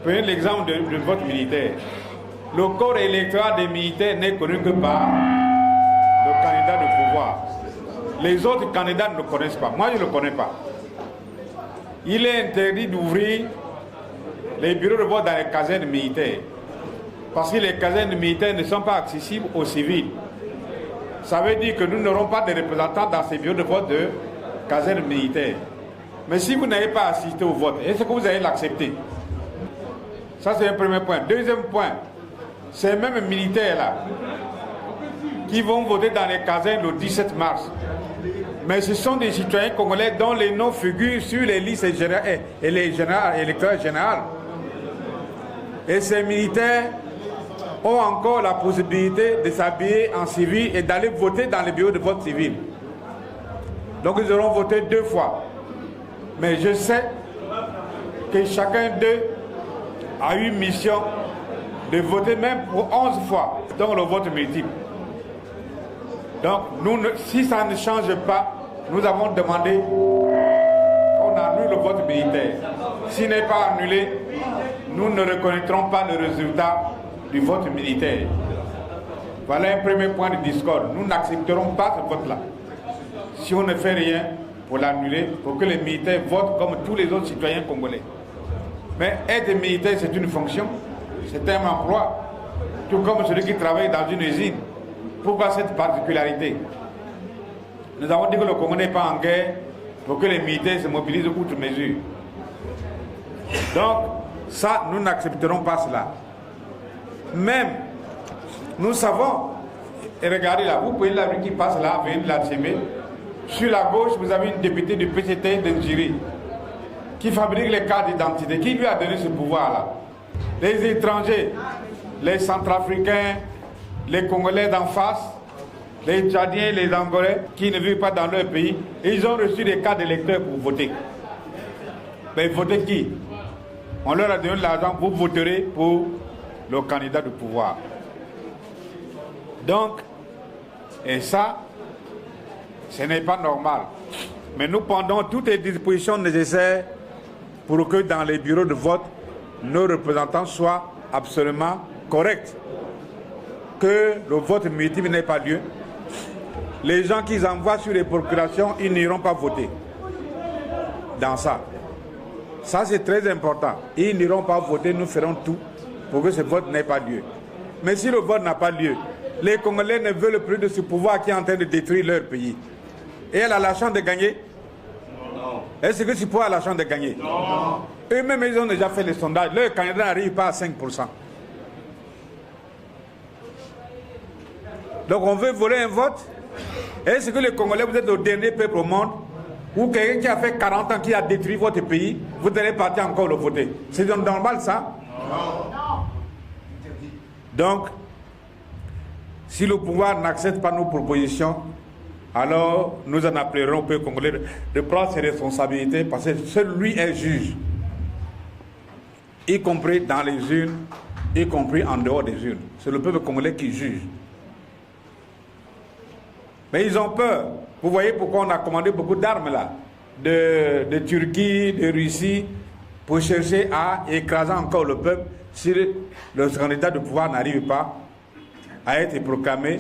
Prenez l'exemple de vote militaire. Le corps électoral des militaires n'est connu que par le candidat de pouvoir. Les autres candidats ne le connaissent pas. Moi, je ne le connais pas. Il est interdit d'ouvrir les bureaux de vote dans les casernes militaires. Parce que les casernes militaires ne sont pas accessibles aux civils. Ça veut dire que nous n'aurons pas de représentants dans ces bureaux de vote de casernes militaires. Mais si vous n'avez pas assisté au vote, est-ce que vous allez l'accepter? Ça, c'est un premier point. Deuxième point, ces mêmes militaires-là qui vont voter dans les casernes le 17 mars. Mais ce sont des citoyens congolais dont les noms figurent sur les listes et les électeurs généraux. Et ces militaires ont encore la possibilité de s'habiller en civil et d'aller voter dans les bureaux de vote civil. Donc ils auront voté 2 fois. Mais je sais que chacun d'eux a eu mission de voter même pour 11 fois, donc le vote multiple. Donc, si ça ne change pas, nous avons demandé qu'on annule le vote militaire. S'il n'est pas annulé, nous ne reconnaîtrons pas le résultat du vote militaire. Voilà un premier point de discorde. Nous n'accepterons pas ce vote-là. Si on ne fait rien pour l'annuler, pour que les militaires votent comme tous les autres citoyens congolais. Mais être militaire, c'est une fonction, c'est un emploi, tout comme celui qui travaille dans une usine. Pourquoi cette particularité? Nous avons dit que le Congo n'est pas en guerre pour que les militaires se mobilisent outre mesure. Donc, ça, nous n'accepterons pas cela. Même, nous savons, et regardez là, vous voyez la rue qui passe là, venez de la CB. Sur la gauche, vous avez une députée du PCT d'Injiri qui fabrique les cartes d'identité. Qui lui a donné ce pouvoir-là? Les étrangers, les Centrafricains, les Congolais d'en face, les Tchadiens, les Angolais qui ne vivent pas dans leur pays, ils ont reçu des cartes d'électeurs pour voter. Mais voter qui? On leur a donné de l'argent, vous voterez pour le candidat du pouvoir. Donc, et ça, ce n'est pas normal. Mais nous prendrons toutes les dispositions nécessaires pour que dans les bureaux de vote, nos représentants soient absolument corrects. Que le vote multiple n'ait pas lieu. Les gens qu'ils envoient sur les procurations, ils n'iront pas voter. Dans ça. Ça, c'est très important. Ils n'iront pas voter, nous ferons tout pour que ce vote n'ait pas lieu. Mais si le vote n'a pas lieu, les Congolais ne veulent plus de ce pouvoir qui est en train de détruire leur pays. Et elle a la chance de gagner? Non. Est-ce que ce pouvoir a la chance de gagner? Non. Eux-mêmes, ils ont déjà fait les sondages. Leur candidat n'arrive pas à 5%. Donc on veut voler un vote. Est-ce que les Congolais, vous êtes le dernier peuple au monde ou quelqu'un qui a fait 40 ans, qui a détruit votre pays, vous allez partir encore le voter? C'est normal ça? Non. Donc, si le pouvoir n'accepte pas nos propositions, alors nous en appellerons au peuple congolais de prendre ses responsabilités parce que seul lui est juge, y compris dans les urnes, y compris en dehors des urnes. C'est le peuple congolais qui juge. Mais ils ont peur. Vous voyez pourquoi on a commandé beaucoup d'armes là, de Turquie, de Russie, pour chercher à écraser encore le peuple si le candidat de pouvoir n'arrive pas à être proclamé,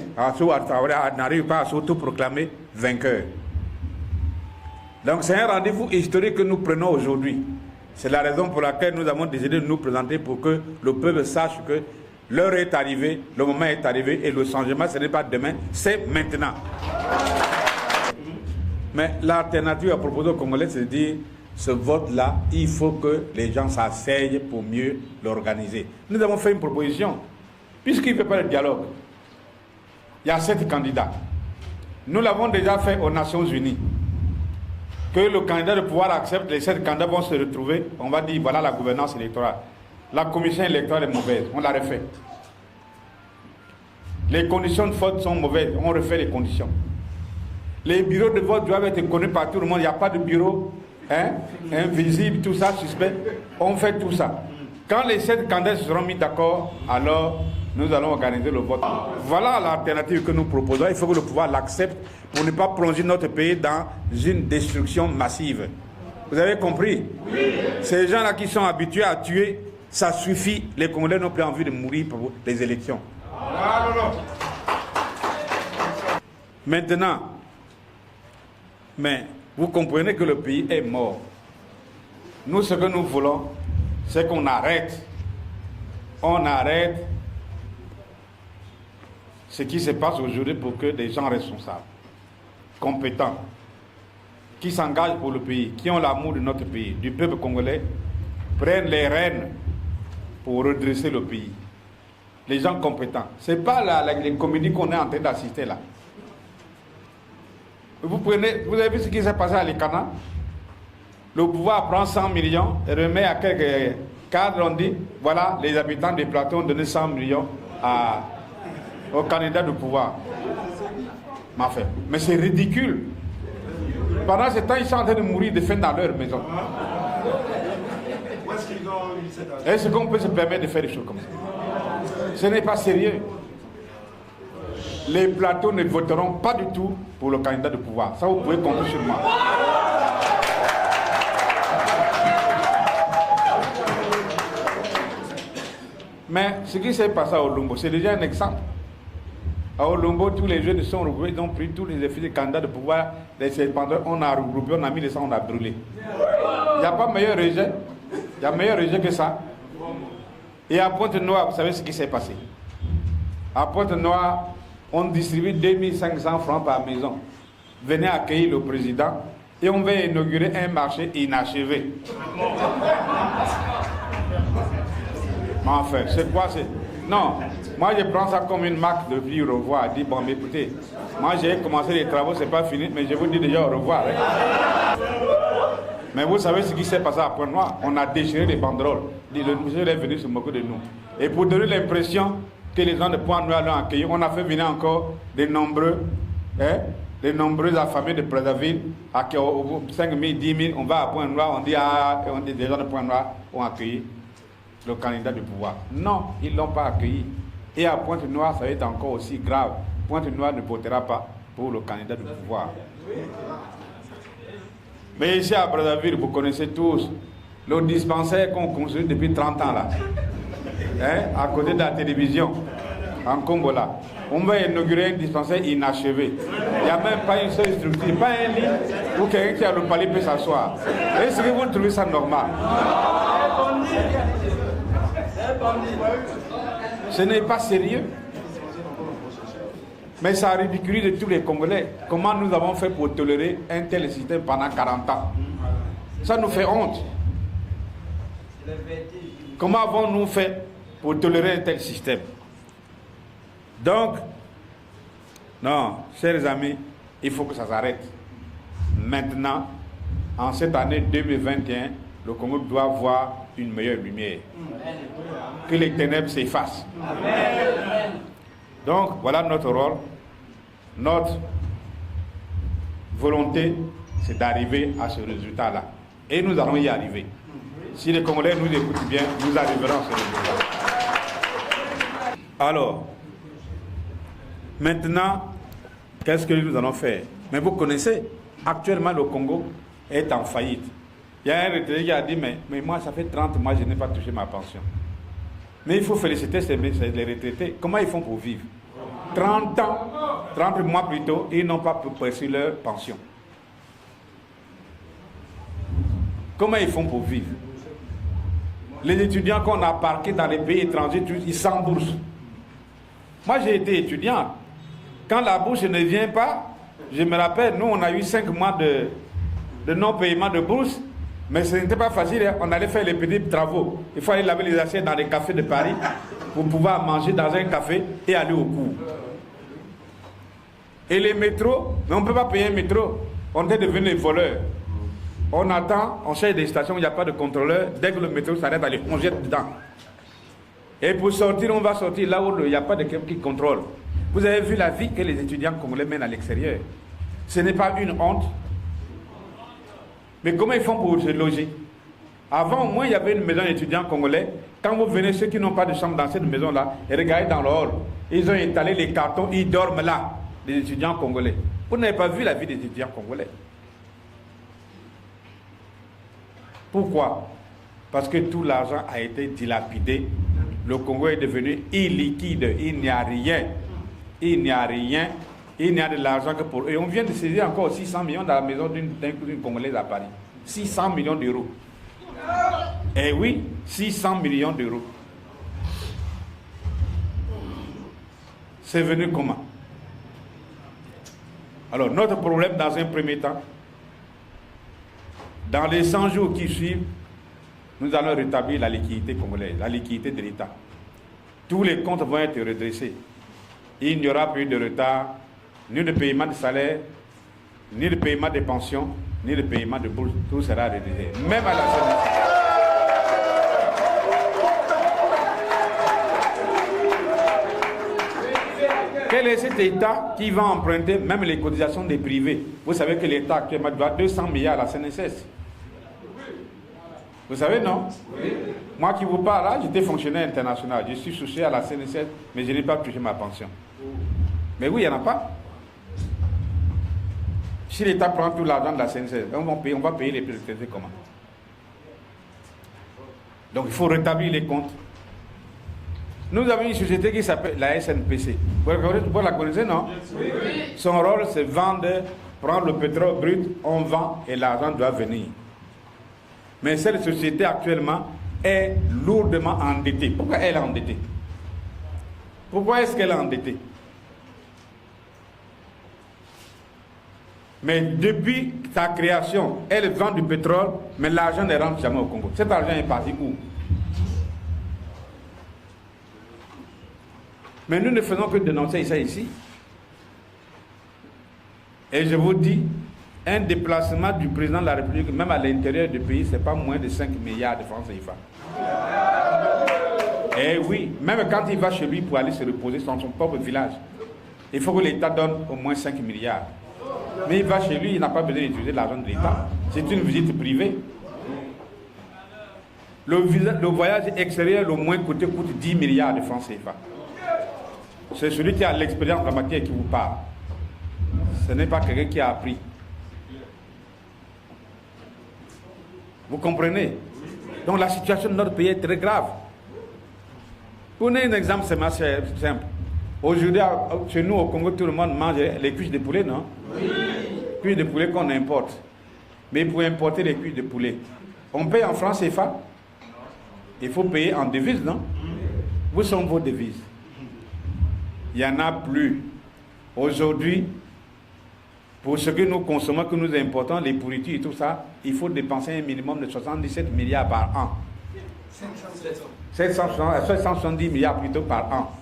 n'arrive pas à s'auto-proclamer vainqueur. Donc c'est un rendez-vous historique que nous prenons aujourd'hui. C'est la raison pour laquelle nous avons décidé de nous présenter pour que le peuple sache que l'heure est arrivée, le moment est arrivé et le changement ce n'est pas demain, c'est maintenant. Mais l'alternative à proposer aux Congolais, c'est de dire ce vote-là, il faut que les gens s'asseyent pour mieux l'organiser. Nous avons fait une proposition. Puisqu'il ne fait pas le dialogue, il y a 7 candidats. Nous l'avons déjà fait aux Nations Unies. Que le candidat de pouvoir accepte, les 7 candidats vont se retrouver, on va dire voilà la gouvernance électorale. La commission électorale est mauvaise, on la refait. Les conditions de vote sont mauvaises, on refait les conditions. Les bureaux de vote doivent être connus par tout le monde, il n'y a pas de bureau invisible, tout ça, suspect. On fait tout ça. Quand les 7 candidats se seront mis d'accord, alors nous allons organiser le vote. Voilà l'alternative que nous proposons. Il faut que le pouvoir l'accepte pour ne pas plonger notre pays dans une destruction massive. Vous avez compris? Oui. Ces gens-là qui sont habitués à tuer, Ça suffit, les Congolais n'ont plus envie de mourir pour les élections. Maintenant, mais vous comprenez que le pays est mort. Nous, ce que nous voulons, c'est qu'on arrête. On arrête ce qui se passe aujourd'hui pour que des gens responsables, compétents, qui s'engagent pour le pays, qui ont l'amour de notre pays, du peuple congolais, prennent les rênes pour redresser le pays. Les gens compétents. Ce n'est pas les comédies qu'on est en train d'assister là. Vous avez vu ce qui s'est passé à l'Ikana? Le pouvoir prend 100 millions et remet à quelques cadres, on dit, voilà, les habitants des plateaux ont donné 100 millions aux candidats du pouvoir. Mais c'est ridicule. Pendant ce temps, ils sont en train de mourir de faim dans leur maison. Est-ce qu'on peut se permettre de faire des choses comme ça? Ce n'est pas sérieux. Les plateaux ne voteront pas du tout pour le candidat de pouvoir. Ça, vous pouvez compter sur moi. Mais ce qui s'est passé à Olombo, c'est déjà un exemple. À Olombo, tous les jeunes sont regroupés, ils ont pris tous les effets des candidats de pouvoir, les serpenteurs, on a regroupé, on a mis les sangs, on a brûlé. Il n'y a pas meilleur rejet. Il y a meilleur rejet que ça. Et à Pointe-Noire, vous savez ce qui s'est passé. À Pointe-Noire, on distribue 2500 francs par maison. Venez accueillir le président et on va inaugurer un marché inachevé. Mais enfin, c'est quoi? Non, moi je prends ça comme une marque de vie, au revoir. Je dis, bon, mais écoutez, moi j'ai commencé les travaux, c'est pas fini, mais je vous dis déjà au revoir. Hein. Mais vous savez ce qui s'est passé à Pointe-Noire? On a déchiré les banderoles. Le monsieur est venu se moquer de nous. Et pour donner l'impression que les gens de Pointe-Noire l'ont accueilli, on a fait venir encore des nombreux affamés de Brazzaville, à 5 000, 10 000, on va à Pointe-Noire, on dit des gens de Pointe-Noire ont accueilli le candidat du pouvoir. Non, ils ne l'ont pas accueilli. Et à Pointe-Noire, ça va être encore aussi grave. Pointe-Noire ne votera pas pour le candidat du pouvoir. Mais ici à Brazzaville, vous connaissez tous le dispensaire qu'on construit depuis 30 ans là. Hein, à côté de la télévision, en Congo là. On va inaugurer un dispensaire inachevé. Il n'y a même pas une seule structure, pas un lit où quelqu'un qui a le palais peut s'asseoir. Est-ce que vous trouvez ça normal? Ce n'est pas sérieux. Mais ça ridiculise de tous les Congolais. Comment nous avons fait pour tolérer un tel système pendant 40 ans? Ça nous fait honte. Comment avons-nous fait pour tolérer un tel système? Donc, non, chers amis, il faut que ça s'arrête. Maintenant, en cette année 2021, le Congo doit voir une meilleure lumière. Que les ténèbres s'effacent. Donc, voilà notre rôle. Notre volonté, c'est d'arriver à ce résultat-là. Et nous allons y arriver. Si les Congolais nous écoutent bien, nous arriverons à ce résultat. Alors, maintenant, qu'est-ce que nous allons faire? Mais vous connaissez, actuellement le Congo est en faillite. Il y a un retraité qui a dit, mais moi ça fait 30 mois, je n'ai pas touché ma pension. Mais il faut féliciter les retraités. Comment ils font pour vivre? 30 ans, 30 mois plus tôt, ils n'ont pas perçu leur pension. Comment ils font pour vivre? Les étudiants qu'on a parqués dans les pays étrangers, ils s'en bourse. Moi j'ai été étudiant. Quand la bourse ne vient pas, je me rappelle, nous on a eu 5 mois de non-paiement de bourse, mais ce n'était pas facile, hein. On allait faire les petits travaux. Il fallait laver les assiettes dans les cafés de Paris pour pouvoir manger dans un café et aller au cours. Et les métros, mais on ne peut pas payer un métro, on est devenu voleurs. On attend, on cherche des stations où il n'y a pas de contrôleur, dès que le métro s'arrête, allez, on jette dedans. Et pour sortir, on va sortir là où il n'y a pas de quelqu'un qui contrôle. Vous avez vu la vie que les étudiants congolais mènent à l'extérieur. Ce n'est pas une honte. Mais comment ils font pour se loger? Avant, au moins, il y avait une maison d'étudiants congolais. Quand vous venez, ceux qui n'ont pas de chambre dans cette maison-là, et regardez dans le hall, ils ont étalé les cartons, ils dorment là, les étudiants congolais. Vous n'avez pas vu la vie des étudiants congolais. Pourquoi? Parce que tout l'argent a été dilapidé. Le Congo est devenu illiquide. Il n'y a rien. Il n'y a rien. Il n'y a de l'argent que pour eux. Et on vient de saisir encore 600 millions dans la maison d'une Congolaise à Paris. 600 millions d'euros. Eh oui, 600 millions d'euros. C'est venu comment? Alors, notre problème dans un premier temps, dans les 100 jours qui suivent, nous allons rétablir la liquidité congolaise, la liquidité de l'État. Tous les comptes vont être redressés. Il n'y aura plus de retard, ni de paiement de salaire, ni de paiement de pensions, ni de paiement de bourse. Tout sera redressé. Même à la CNSS. Quel est cet État qui va emprunter même les cotisations des privés? Vous savez que l'État actuellement doit 200 milliards à la CNSS. Vous savez, non? Oui. Moi qui vous parle là, j'étais fonctionnaire international. Je suis soucié à la CNSS, mais je n'ai pas touché ma pension. Mais oui, il n'y en a pas. Si l'État prend tout l'argent de la CNSS, on va payer les retraités comment? Donc il faut rétablir les comptes. Nous avons une société qui s'appelle la SNPC. Vous la connaissez, non? Oui. Son rôle, c'est vendre, prendre le pétrole brut, on vend et l'argent doit venir. Mais cette société actuellement est lourdement endettée. Pourquoi elle est endettée? Pourquoi est-ce qu'elle est endettée? Mais depuis sa création, elle vend du pétrole, mais l'argent ne rentre jamais au Congo. Cet argent est parti où? Mais nous ne faisons que dénoncer ça ici. Et je vous dis, un déplacement du président de la République, même à l'intérieur du pays, ce n'est pas moins de 5 milliards de francs CFA. Et oui, même quand il va chez lui pour aller se reposer dans son propre village, il faut que l'État donne au moins 5 milliards. Mais il va chez lui, il n'a pas besoin d'utiliser l'argent de l'État. C'est une visite privée. Le voyage extérieur, le moins coûte 10 milliards de francs CFA. C'est celui qui a l'expérience en matière qui vous parle. Ce n'est pas quelqu'un qui a appris. Vous comprenez? Donc la situation de notre pays est très grave. Prenez un exemple, c'est simple. Aujourd'hui, chez nous au Congo, tout le monde mange les cuisses de poulet, non? Oui. Cuisses de poulet qu'on importe. Mais pour importer les cuisses de poulet, on paye en francs CFA. Il faut payer en devises, non? Où sont vos devises? Il n'y en a plus. Aujourd'hui, pour ce que nous consommons, que nous importons, les pourritures et tout ça, il faut dépenser un minimum de 77 milliards par an. 770 milliards plutôt par an.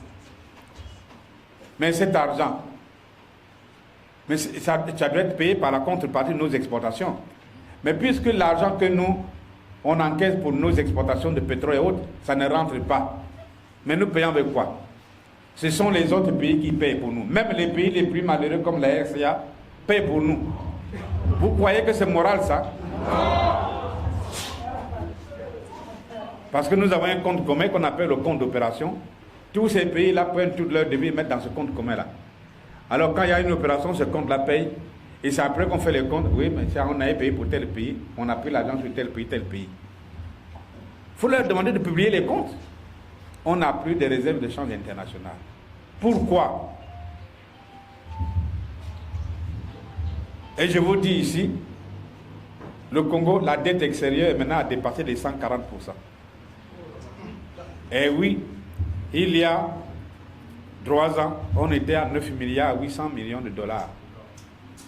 Mais cet argent, ça doit être payé par la contrepartie de nos exportations. Mais puisque l'argent que nous, on encaisse pour nos exportations de pétrole et autres, ça ne rentre pas. Mais nous payons avec quoi? Ce sont les autres pays qui payent pour nous. Même les pays les plus malheureux comme la RCA payent pour nous. Vous croyez que c'est moral ça? Parce que nous avons un compte commun qu'on appelle le compte d'opération. Tous ces pays-là prennent toutes leurs devis et mettent dans ce compte commun-là. Alors quand il y a une opération, ce compte-là paye. Et c'est après qu'on fait les comptes. Oui, mais si on avait payé pour tel pays, on a pris l'argent sur tel pays, tel pays. Il faut leur demander de publier les comptes. On n'a plus de réserves de change internationales. Pourquoi? Et je vous dis ici, le Congo, la dette extérieure maintenant a dépassé les 140%. Et oui, il y a 3 ans, on était à 9 milliards 800 millions de dollars.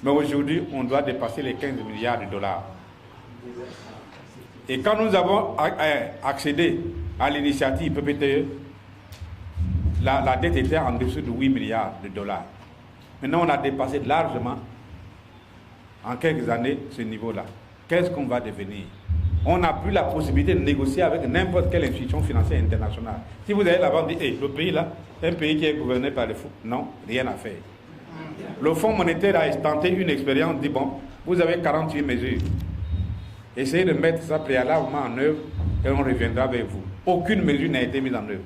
Mais aujourd'hui, on doit dépasser les 15 milliards de dollars. Et quand nous avons accédé à l'initiative PPTE, la dette était en dessous de 8 milliards de dollars. Maintenant, on a dépassé largement, en quelques années, ce niveau-là. Qu'est-ce qu'on va devenir? On n'a plus la possibilité de négocier avec n'importe quelle institution financière internationale. Si vous allez là-bas, vous dites, le pays là, un pays qui est gouverné par les fous. Non, rien à faire. Le Fonds monétaire a tenté une expérience, dit, bon, vous avez 48 mesures. Essayez de mettre ça préalablement en œuvre et on reviendra vers vous. Aucune mesure n'a été mise en œuvre.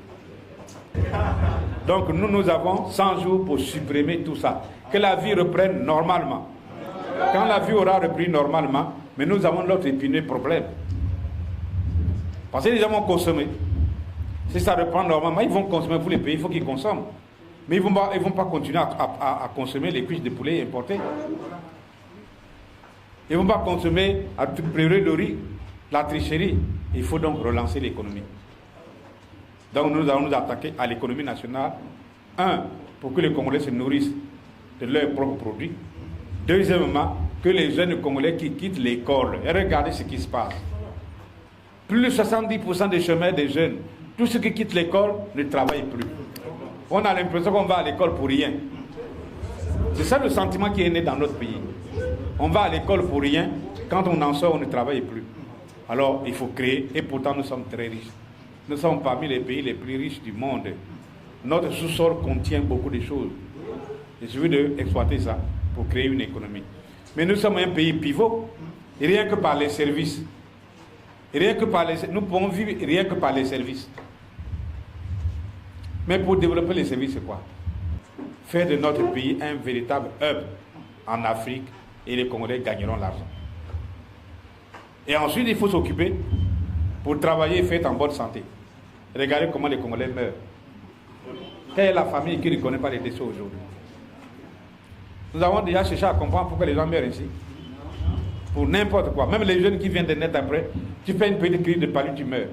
Donc nous avons 100 jours pour supprimer tout ça. Que la vie reprenne normalement. Quand la vie aura repris normalement, mais nous avons l'autre épineux problème. Parce que les gens vont consommer. Si ça reprend normalement, ils vont consommer pour les pays, il faut qu'ils consomment. Mais ils ne vont pas continuer à consommer les cuisses de poulet importées. Ils ne vont pas consommer à tout pleurer le riz, la tricherie. Il faut donc relancer l'économie. Donc nous allons nous attaquer à l'économie nationale. Un, pour que les Congolais se nourrissent de leurs propres produits. Deuxièmement, que les jeunes Congolais qui quittent l'école, et regardez ce qui se passe. Plus de 70% des chômeurs des jeunes, tous ceux qui quittent l'école ne travaillent plus. On a l'impression qu'on va à l'école pour rien. C'est ça le sentiment qui est né dans notre pays. On va à l'école pour rien, quand on en sort, on ne travaille plus. Alors, il faut créer, et pourtant nous sommes très riches. Nous sommes parmi les pays les plus riches du monde. Notre sous-sol contient beaucoup de choses. Il suffit d'exploiter ça pour créer une économie. Mais nous sommes un pays pivot, et rien que par les services. Nous pouvons vivre rien que par les services. Mais pour développer les services, c'est quoi? Faire de notre pays un véritable hub en Afrique, et les Congolais gagneront l'argent. Et ensuite, il faut s'occuper pour travailler et faire en bonne santé. Regardez comment les Congolais meurent. Quelle est la famille qui ne connaît pas les décès aujourd'hui? Nous avons déjà cherché à comprendre pourquoi les gens meurent ici. Pour n'importe quoi. Même les jeunes qui viennent de naître après, tu fais une petite crise de palu, tu meurs.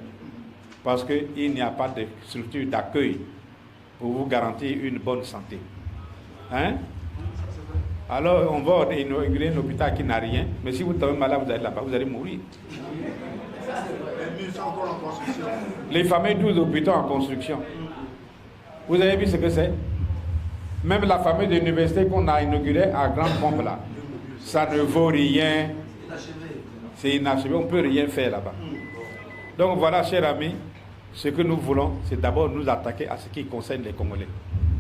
Parce qu'il n'y a pas de structure d'accueil pour vous garantir une bonne santé. Hein? Alors on va inaugurer un hôpital qui n'a rien, mais si vous tombez malade, vous allez là-bas, vous allez mourir. Les fameux 12 hôpitaux en construction. Vous avez vu ce que c'est? Même la fameuse université qu'on a inaugurée à grande pompe là, ça ne vaut rien. C'est inachevé, on ne peut rien faire là-bas. Donc voilà, chers amis, ce que nous voulons, c'est d'abord nous attaquer à ce qui concerne les Congolais.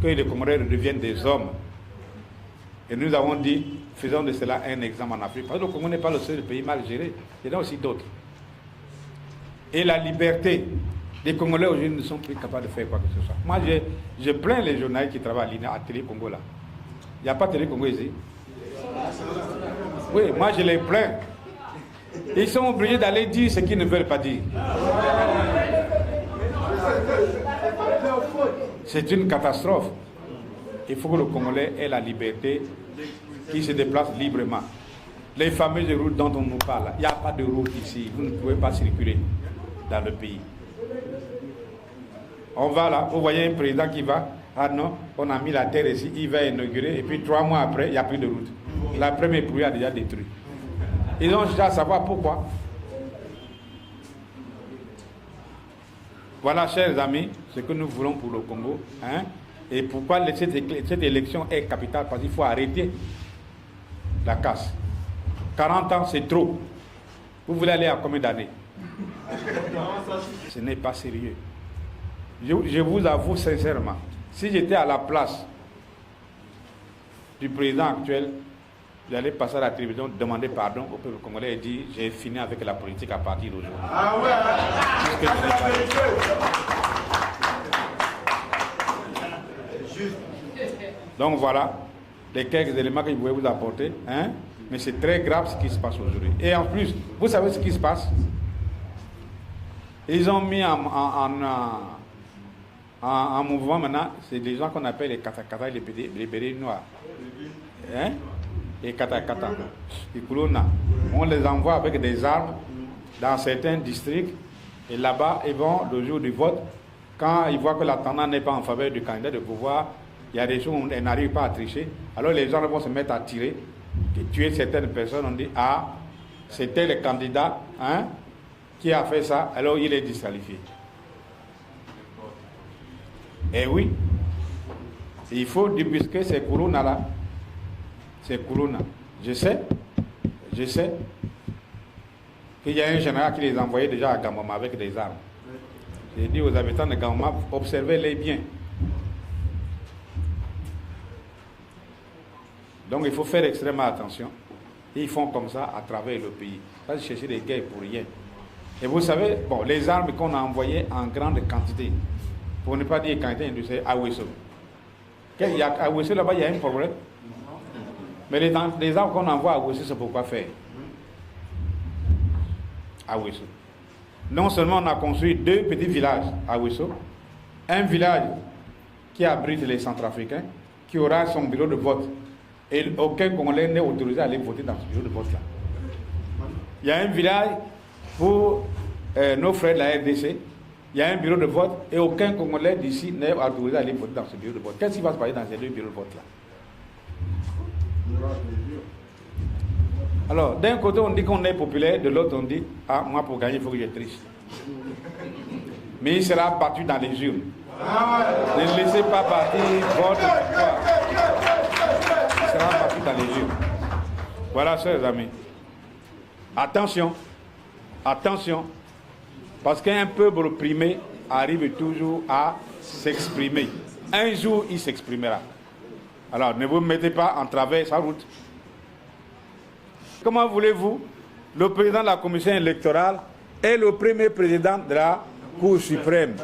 Que les Congolais deviennent des hommes. Et nous avons dit, faisons de cela un exemple en Afrique. Parce que le Congo n'est pas le seul pays mal géré, il y en a aussi d'autres. Et la liberté, les Congolais aujourd'hui ne sont plus capables de faire quoi que ce soit. Moi, je plains les journalistes qui travaillent à Télé Congo là. Il n'y a pas Télé Congo ici. Oui, moi je les plains. Ils sont obligés d'aller dire ce qu'ils ne veulent pas dire. C'est une catastrophe. Il faut que le Congolais ait la liberté, qu'il se déplace librement. Les fameuses routes dont on nous parle, il n'y a pas de route ici. Vous ne pouvez pas circuler dans le pays. On va là, vous voyez un président qui va, ah non, on a mis la terre ici, il va inaugurer, et puis 3 mois après, il n'y a plus de route. La première pluie a déjà détruit. Ils ont déjà à savoir pourquoi. Voilà, chers amis, ce que nous voulons pour le Congo. Hein? Et pourquoi cette élection est capitale? Parce qu'il faut arrêter la casse. 40 ans, c'est trop. Vous voulez aller à combien d'années? Ce n'est pas sérieux. Je vous avoue sincèrement, si j'étais à la place du président actuel, j'allais passer à la télévision, demander pardon au peuple congolais et dire j'ai fini avec la politique à partir d'aujourd'hui. Ah ouais. Donc voilà les quelques éléments que je voulais vous apporter. Hein? Mais c'est très grave ce qui se passe aujourd'hui. Et en plus, vous savez ce qui se passe? Ils ont mis en mouvement maintenant, c'est des gens qu'on appelle les katakata, les bérets noirs. Hein? Les katakata, les Kulona. On les envoie avec des armes dans certains districts. Et là-bas, ils vont, le jour du vote, quand ils voient que la tendance n'est pas en faveur du candidat de pouvoir, il y a des choses où ils n'arrivent pas à tricher. Alors les gens vont se mettre à tirer, tuer certaines personnes. On dit, ah, c'était le candidat hein, qui a fait ça, alors il est disqualifié. Eh oui, il faut dire, puisque c'est Corona là, c'est Corona. Je sais qu'il y a un général qui les envoyait déjà à Gamoma avec des armes. J'ai dit aux habitants de Gamoma, observez-les bien. Donc il faut faire extrêmement attention. Ils font comme ça à travers le pays. Pas chercher des guerres pour rien. Et vous savez, bon, les armes qu'on a envoyées en grande quantité, pour ne pas dire quantité industrielle, à Ouesso. À Ouesso, là-bas, il y a un problème. Mais les armes qu'on envoie à Ouesso, c'est pour quoi faire? À Ouesso. non seulement on a construit 2 petits villages à Ouesso, un village qui abrite les Centrafricains, qui aura son bureau de vote, et aucun Congolais n'est autorisé à aller voter dans ce bureau de vote-là. Il y a un village pour nos frères de la RDC, il y a un bureau de vote, et aucun Congolais d'ici n'est autorisé à aller voter dans ce bureau de vote. Qu'est-ce qui va se passer dans ces 2 bureaux de vote-là? Alors, d'un côté, on dit qu'on est populaire, de l'autre, on dit, ah, moi, pour gagner, il faut que je triche. Mais il sera battu dans les urnes. Ne laissez pas partir votre pouvoir. Il sera battu dans les urnes. Voilà, chers amis. Attention, attention, parce qu'un peuple opprimé arrive toujours à s'exprimer. Un jour, il s'exprimera. Alors, ne vous mettez pas en travers sa route. Comment voulez-vous, le président de la commission électorale est le premier président de la Cour suprême?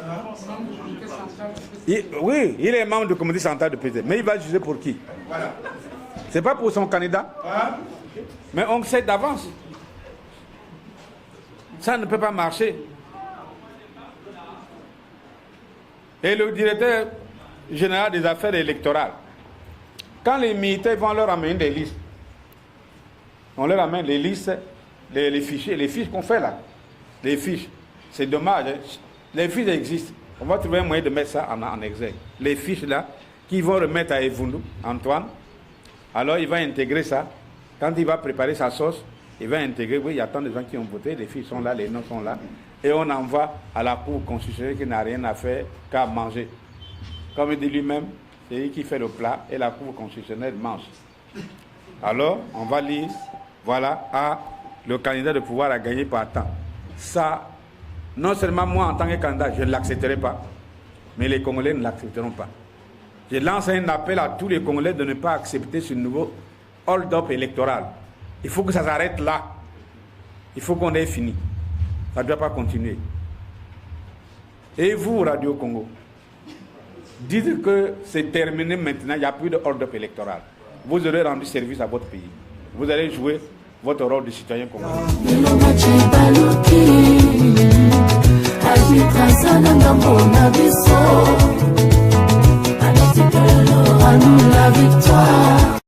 Oui, il est membre du comité central de président, mais il va juger pour qui? C'est pas pour son candidat, mais on sait d'avance. Ça ne peut pas marcher. Et le directeur général des affaires électorales, quand les militaires vont leur amener des listes, on leur amène les listes, les fichiers, les fiches qu'on fait là. Les fiches. C'est dommage. Hein? Les fiches existent. On va trouver un moyen de mettre ça en exergue. Les fiches là, qu'ils vont remettre à Evundu, Antoine. Alors il va intégrer ça. Quand il va préparer sa sauce, il va intégrer, oui, il y a tant de gens qui ont voté, les fiches sont là, les noms sont là. Et on envoie à la Cour constitutionnelle qui n'a rien à faire qu'à manger. Comme il dit lui-même, c'est lui qui fait le plat et la Cour constitutionnelle mange. Alors, on va lire. Voilà, le candidat de pouvoir a gagné par temps. Ça, non seulement moi en tant que candidat, je ne l'accepterai pas, mais les Congolais ne l'accepteront pas. Je lance un appel à tous les Congolais de ne pas accepter ce nouveau hold-up électoral. Il faut que ça s'arrête là. Il faut qu'on ait fini. Ça ne doit pas continuer. Et vous, Radio Congo, dites que c'est terminé maintenant, il n'y a plus de hold-up électoral. Vous aurez rendu service à votre pays. Vous allez jouer votre rôle de citoyen congolais.